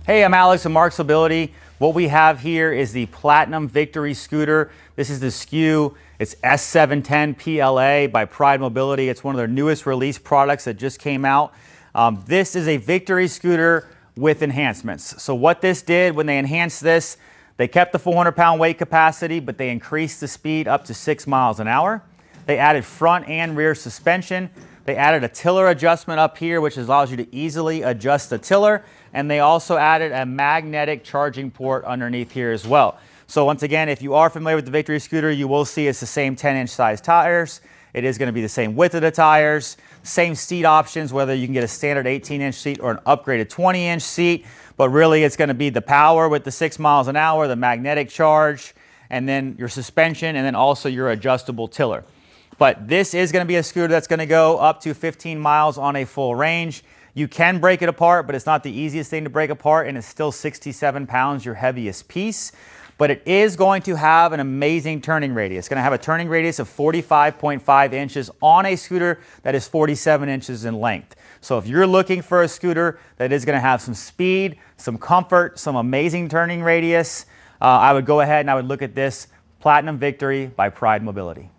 Hey, I'm Alex from Marcs Mobility. What we have here is the Platinum Victory scooter. This is the SKU. It's S710 PLA by Mobility. It's one of their newest release products that just came out. This is a Victory scooter with enhancements. So what this did when they enhanced this, they kept the 400-pound weight capacity, but they increased the speed up to 6 miles an hour. They added front and rear suspension. They added a tiller adjustment up here, which allows you to easily adjust the tiller. And they also added a magnetic charging port underneath here as well. So once again, if you are familiar with the Victory scooter, you will see it's the same 10-inch size tires. It is going to be the same width of the tires, same seat options, whether you can get a standard 18-inch seat or an upgraded 20-inch seat. But really, it's going to be the power with the 6 miles an hour, the magnetic charge, and then your suspension, and then also your adjustable tiller. But this is going to be a scooter that's going to go up to 15 miles on a full range. You can break it apart, but it's not the easiest thing to break apart, and it's still 67 pounds, your heaviest piece. But it is going to have an amazing turning radius. It's going to have a turning radius of 45.5 inches on a scooter that is 47 inches in length. So if you're looking for a scooter that is going to have some speed, some comfort, some amazing turning radius, I would go ahead and I would look at this Platinum Victory by Mobility.